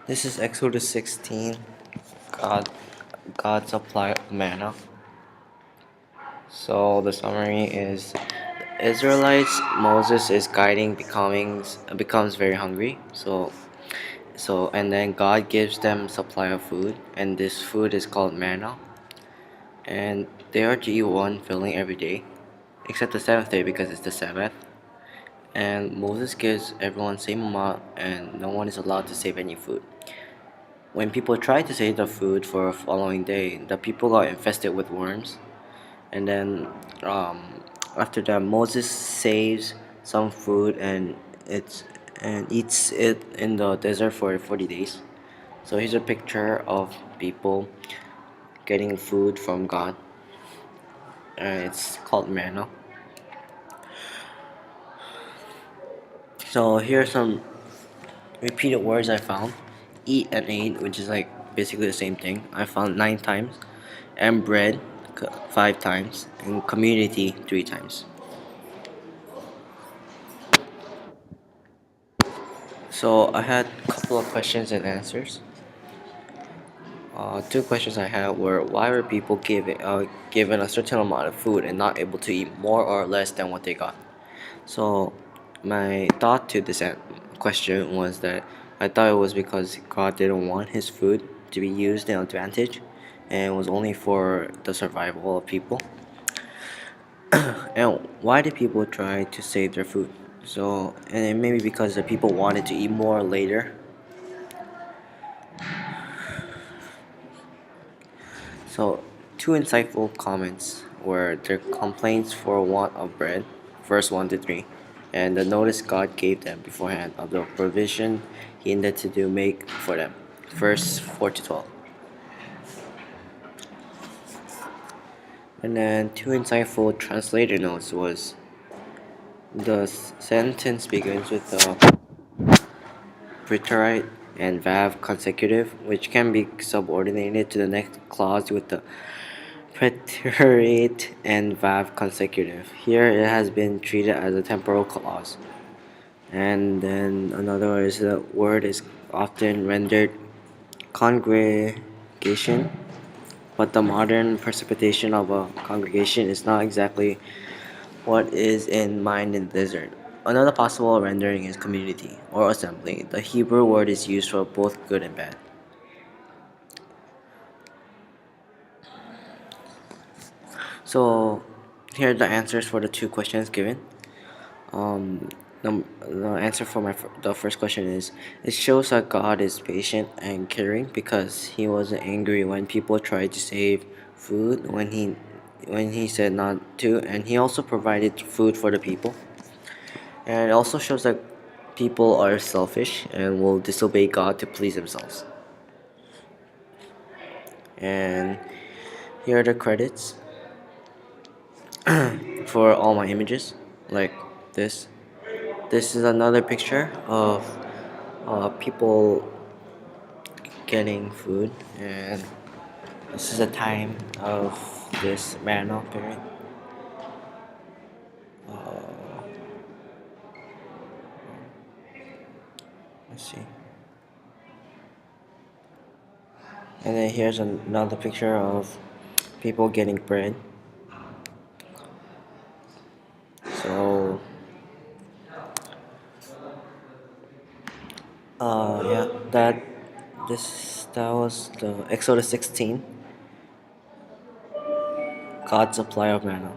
This is Exodus 16. God, God's supply of manna. So the summary is: the Israelites, Moses is guiding, becomes very hungry. And then God gives them supply of food, and this food is called manna, and they are to eat one filling every day, except the seventh day because it's the Sabbath. And Moses gives everyone same amount, and no one is allowed to save any food. When people tried to save the food for a following day, the people got infested with worms. And then after that, Moses saves some food it's and eats it in the desert for 40 days. So here's a picture of people getting food from God. It's called manna. So here are some repeated words I found: eat and ate, which is like basically the same thing. I found 9 times, and bread 5 times, and community 3 times. So I had a couple of questions and answers. Two questions I had were: why were people given a certain amount of food and not able to eat more or less than what they got? So my thought to this question was that I thought it was because God didn't want His food to be used in advantage, and it was only for the survival of people. And why did people try to save their food? And it may be because the people wanted to eat more later. So, two insightful comments were their complaints for want of bread, verse 1 to 3, and the notice God gave them beforehand of the provision He intended to make for them, verse 4 to 12. And then two insightful translator notes was the sentence begins with the preterite and vav consecutive, which can be subordinated to the next clause with the preterite and vav consecutive. Here it has been treated as a temporal clause. And then another is the word is often rendered congregation, but the modern precipitation of a congregation is not exactly what is in mind in the desert. Another possible rendering is community or assembly. The Hebrew word is used for both good and bad. So here are the answers for the two questions given. The answer for the first question is: it shows that God is patient and caring because He wasn't angry when people tried to save food when He said not to, and He also provided food for the people. And it also shows that people are selfish and will disobey God to please themselves. And here are the credits for all my images, like this. This is another picture of people getting food, and this is a time of this manna period. Let's see. And then here's another picture of people getting bread. So, yeah, that was the Exodus 16, God's supply of manna.